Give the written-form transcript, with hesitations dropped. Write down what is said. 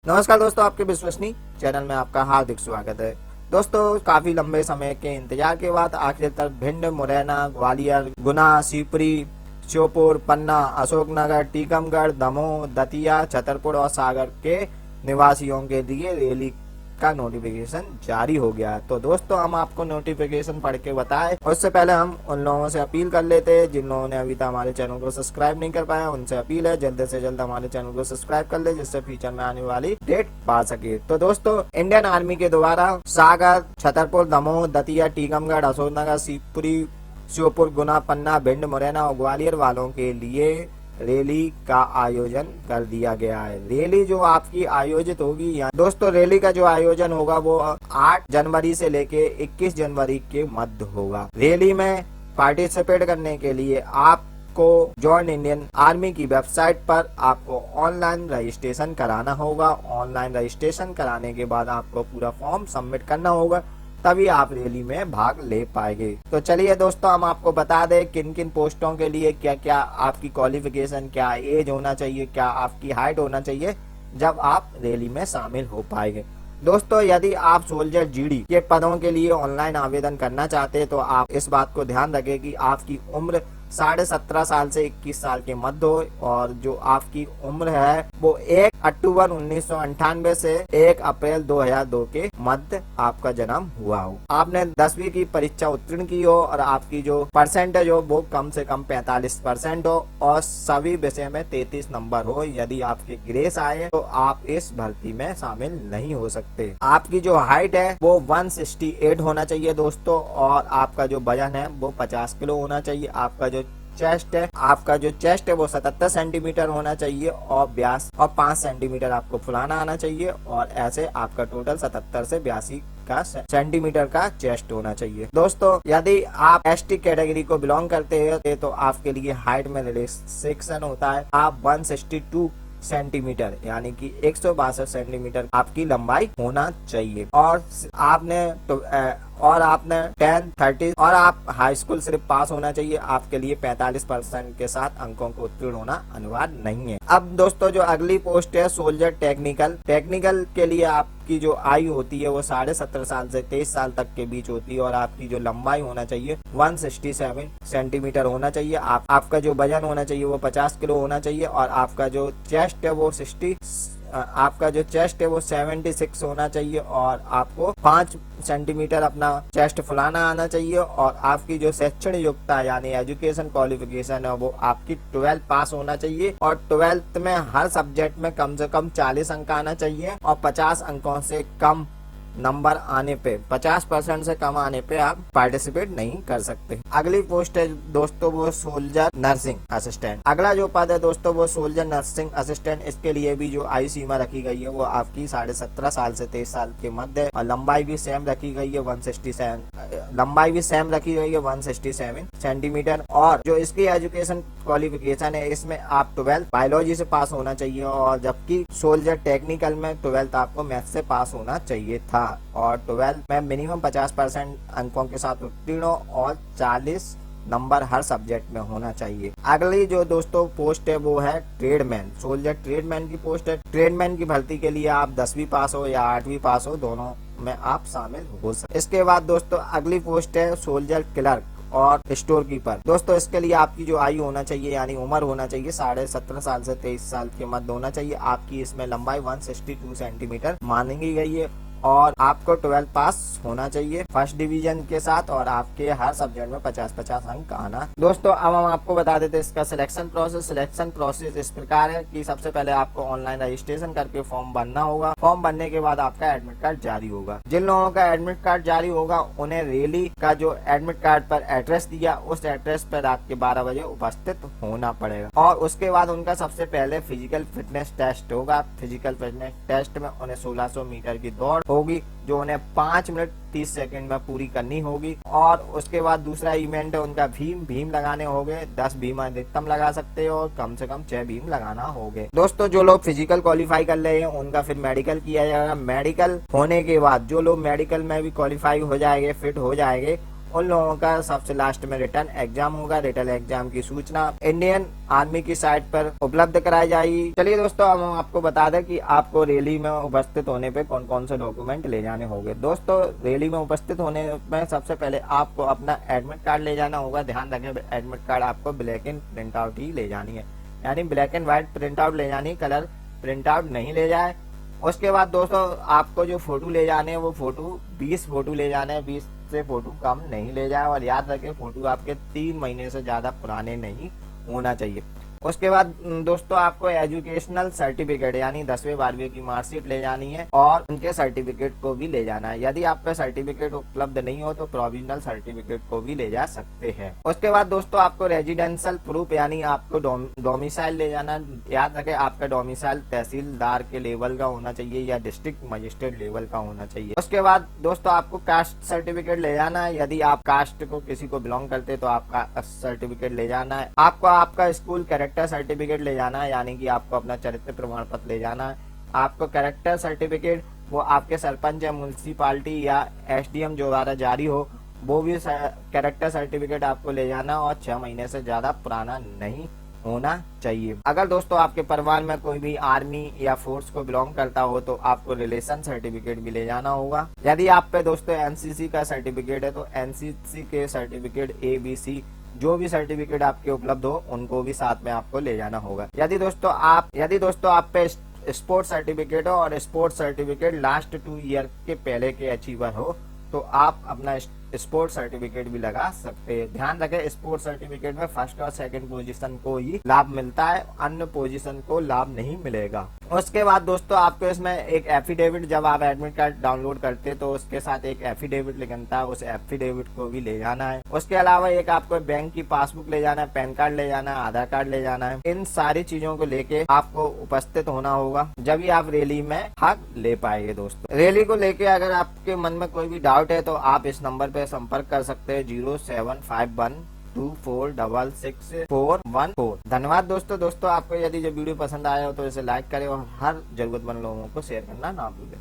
नमस्कार दोस्तों, आपके विश्वसनीय चैनल में आपका हार्दिक स्वागत है। दोस्तों, काफी लंबे समय के इंतजार के बाद आखिरकार भिंड, मुरैना, ग्वालियर, गुना, शिवपुरी, श्योपुर, पन्ना, अशोकनगर, टीकमगढ़, दमोह, दतिया, छतरपुर और सागर के निवासियों के लिए रैली का नोटिफिकेशन जारी हो गया। तो दोस्तों, हम आपको नोटिफिकेशन पढ़ के बताएं, उससे पहले हम उन लोगों से अपील कर लेते हैं जिन लोगों ने अभी तक हमारे चैनल को सब्सक्राइब नहीं कर पाया। उनसे अपील है जल्द से जल्द हमारे चैनल को सब्सक्राइब कर ले, जिससे फ्यूचर में आने वाली डेट पा सके। तो दोस्तों, इंडियन आर्मी के द्वारा सागर, छतरपुर, दमोह, दतिया, टीकमगढ़, अशोकनगर, शिवपुरी, श्योपुर, गुना, पन्ना, भिंड, मुरैना और ग्वालियर वालों के लिए रैली का आयोजन कर दिया गया है। रैली जो आपकी आयोजित होगी यहाँ दोस्तों, रैली का जो आयोजन होगा वो 8 जनवरी से लेके 21 जनवरी के मध्य होगा। रैली में पार्टिसिपेट करने के लिए आपको जॉइन इंडियन आर्मी की वेबसाइट पर आपको ऑनलाइन रजिस्ट्रेशन कराना होगा। ऑनलाइन रजिस्ट्रेशन कराने के बाद आपको पूरा फॉर्म सबमिट करना होगा, तभी आप रैली में भाग ले पाएंगे। तो चलिए दोस्तों, हम आपको बता दें किन किन पोस्टों के लिए क्या क्या आपकी क्वालिफिकेशन, क्या एज होना चाहिए, क्या आपकी हाइट होना चाहिए जब आप रैली में शामिल हो पाएंगे। दोस्तों, यदि आप सोल्जर जीडी के पदों के लिए ऑनलाइन आवेदन करना चाहते हैं तो आप इस बात को ध्यान रखें कि आपकी उम्र 17.5 साल से 21 साल के मध्य हो, और जो आपकी उम्र है वो 1 अक्टूबर 1998 से 1 अप्रैल 2002 के मध्य आपका जन्म हुआ हो। आपने 10वीं की परीक्षा उत्तीर्ण की हो और आपकी जो परसेंटेज हो वो कम से कम 45% हो और सभी विषय में 33 नंबर हो। यदि आपके ग्रेस आए तो आप इस भर्ती में शामिल नहीं हो सकते। आपकी जो हाइट है वो 168 होना चाहिए दोस्तों, और आपका जो वजन है वो 50 किलो होना चाहिए। आपका जो चेस्ट है वो 77 सेंटीमीटर होना चाहिए और व्यास और 5 सेंटीमीटर आपको फुलाना आना चाहिए, और ऐसे आपका टोटल 77 से 82 का सेंटीमीटर का चेस्ट होना चाहिए। दोस्तों, यदि आप एसटी कैटेगरी को बिलोंग करते हैं तो आपके लिए हाइट में रिलैक्सेशन होता है। आप 162 सेंटीमीटर यानी कि 162 सेंटीमीटर आपकी लंबाई होना चाहिए, और आपने 10, 30 और आप हाई स्कूल सिर्फ पास होना चाहिए। आपके लिए 45% के साथ अंकों को उत्तीर्ण होना अनिवार्य नहीं है। अब दोस्तों, जो अगली पोस्ट है सोल्जर टेक्निकल के लिए आपकी जो आयु होती है वो 17.5 साल से 23 साल तक के बीच होती है, और आपकी जो लंबाई होना चाहिए 167 सेंटीमीटर होना चाहिए। आपका जो वजन होना चाहिए वो 50 किलो होना चाहिए, और आपका जो चेस्ट है वो 76 होना चाहिए, और आपको 5 सेंटीमीटर अपना चेस्ट फुलाना आना चाहिए। और आपकी जो शैक्षणिक योग्यता यानी एजुकेशन क्वालिफिकेशन है वो आपकी 12 पास होना चाहिए, और 12th में हर सब्जेक्ट में कम से कम 40 अंक आना चाहिए, और 50 अंकों से कम नंबर आने पे 50% से कम आने पे आप पार्टिसिपेट नहीं कर सकते। अगली पोस्ट है दोस्तों वो सोल्जर नर्सिंग असिस्टेंट। अगला जो पद है दोस्तों वो सोल्जर नर्सिंग असिस्टेंट। इसके लिए भी जो आयु सीमा रखी गई है वो आपकी 17.5 साल से 23 साल के मध्य, और लंबाई भी सेम रखी गई है 167 सेंटीमीटर। और जो इसकी एजुकेशन क्वालिफिकेशन है इसमें आप 12 बायोलॉजी से पास होना चाहिए, और जबकि सोल्जर टेक्निकल में 12th आपको मैथ से पास होना चाहिए था, और 12 में मिनिमम 50% अंकों के साथ उत्तीर्ण और 40 नंबर हर सब्जेक्ट में होना चाहिए। अगली जो दोस्तों पोस्ट है वो है ट्रेडमैन। सोल्जर ट्रेडमैन की पोस्ट है। ट्रेडमैन की भर्ती के लिए आप 10वीं पास हो या 8वीं पास हो, दोनों में आप शामिल हो सकते। इसके बाद दोस्तों अगली पोस्ट है सोल्जर क्लर्क और स्टोर कीपर। दोस्तों, इसके लिए आपकी जो आयु होना चाहिए यानी उम्र होना चाहिए 17.5 साल से 23 साल के मध्य होना चाहिए। आपकी इसमें लंबाई 162 सेंटीमीटर मानी गई है, और आपको 12 पास होना चाहिए फर्स्ट डिवीजन के साथ, और आपके हर सब्जेक्ट में 50-50 अंक आना। दोस्तों, अब हम आपको बता देते हैं इसका सिलेक्शन प्रोसेस इस प्रकार है कि सबसे पहले आपको ऑनलाइन रजिस्ट्रेशन करके फॉर्म भरना होगा। फॉर्म भरने के बाद आपका एडमिट कार्ड जारी होगा। जिन लोगों का एडमिट कार्ड जारी होगा उन्हें रैली का जो एडमिट कार्ड पर एड्रेस दिया उस एड्रेस पर रात के 12 बजे उपस्थित होना पड़ेगा, और उसके बाद उनका सबसे पहले फिजिकल फिटनेस टेस्ट होगा। फिजिकल फिटनेस टेस्ट में उन्हें 1600 मीटर की दौड़ होगी जो उन्हें 5 मिनट 30 सेकंड में पूरी करनी होगी, और उसके बाद दूसरा इवेंट है उनका भीम लगाने होंगे। 10 भीम अधिकतम लगा सकते हो, और कम से कम 6 भीम लगाना होंगे। दोस्तों, जो लोग फिजिकल क्वालिफाई कर रहे हैं उनका फिर मेडिकल किया जाएगा। मेडिकल होने के बाद जो लोग मेडिकल में भी क्वालिफाई हो जाएंगे, फिट हो जाएंगे, उन लोगों का सबसे लास्ट में रिटर्न एग्जाम होगा। रिटर्न एग्जाम की सूचना इंडियन आर्मी की साइट पर उपलब्ध कराई जाएगी। चलिए दोस्तों, अब हम आपको बता दें कि आपको रैली में उपस्थित होने पे कौन कौन से डॉक्यूमेंट ले जाने होंगे। दोस्तों, रैली में उपस्थित होने में सबसे पहले आपको अपना एडमिट कार्ड ले जाना होगा। ध्यान रखें, एडमिट कार्ड आपको ब्लैक एंड प्रिंट आउट ही ले जानी है, यानी black and white print out ले जानी, कलर प्रिंट आउट नहीं ले जाए। उसके बाद दोस्तों, आपको जो फोटो ले जाने हैं वो फोटो 20 फोटो ले जाने हैं, 20 से फोटो कम नहीं ले जाए। और याद रखें, फोटो आपके 3 महीने से ज्यादा पुराने नहीं होना चाहिए। उसके बाद दोस्तों, आपको एजुकेशनल सर्टिफिकेट यानी 10वीं 12वीं की मार्कशीट ले जानी है और उनके सर्टिफिकेट को भी ले जाना है। यदि आप पे सर्टिफिकेट उपलब्ध नहीं हो तो प्रोविजनल सर्टिफिकेट को भी ले जा सकते हैं। उसके बाद दोस्तों, आपको रेजिडेंशियल प्रूफ यानी आपको डोमिसाइल ले जाना। याद रखें, आपका डोमिसाइल तहसीलदार के लेवल का होना चाहिए या डिस्ट्रिक्ट मजिस्ट्रेट लेवल का होना चाहिए। उसके बाद दोस्तों, आपको कास्ट सर्टिफिकेट ले जाना है। यदि आप कास्ट को किसी को बिलोंग करते तो आपका सर्टिफिकेट ले जाना है। आपको आपका स्कूल कैरेक्टर सर्टिफिकेट ले जाना है, यानी कि आपको अपना चरित्र प्रमाण पत्र ले जाना है। आपको कैरेक्टर सर्टिफिकेट वो आपके सरपंच या म्युनिसिपालिटी या एसडीएम जो द्वारा जारी हो, वो भी कैरेक्टर सर्टिफिकेट आपको ले जाना और 6 महीने से ज्यादा पुराना नहीं होना चाहिए। अगर दोस्तों आपके परिवार में कोई भी आर्मी या फोर्स को बिलोंग करता हो तो आपको रिलेशन सर्टिफिकेट भी ले जाना होगा। यदि आप पे दोस्तों एनसीसी का सर्टिफिकेट है तो एनसीसी के सर्टिफिकेट ABC जो भी सर्टिफिकेट आपके उपलब्ध हो उनको भी साथ में आपको ले जाना होगा। यदि दोस्तों आप पे स्पोर्ट्स सर्टिफिकेट हो और स्पोर्ट्स सर्टिफिकेट लास्ट 2 ईयर के पहले के अचीवर हो तो आप अपना स्पोर्ट्स सर्टिफिकेट भी लगा सकते हैं। ध्यान रखें, स्पोर्ट्स सर्टिफिकेट में फर्स्ट और सेकंड पोजीशन को ही लाभ मिलता है, अन्य पोजीशन को लाभ नहीं मिलेगा। उसके बाद दोस्तों, आपको इसमें एक एफिडेविट, जब आप एडमिट कार्ड डाउनलोड करते तो उसके साथ एक एफिडेविट लिखता है, उस एफिडेविट को भी ले जाना है। उसके अलावा एक आपको बैंक की पासबुक ले जाना है, पैन कार्ड ले जाना है, आधार कार्ड ले जाना है। इन सारी चीजों को लेके आपको उपस्थित होना होगा, जब ही आप रैली में भाग ले पाएंगे। दोस्तों, रैली को लेके अगर आपके मन में कोई भी डाउट है तो आप इस नंबर पे संपर्क कर सकते हैं 0751246614। धन्यवाद दोस्तों। आपको यदि जो वीडियो पसंद आया हो तो इसे लाइक करें और हर जरूरतमंद लोगों को शेयर करना ना भूलें।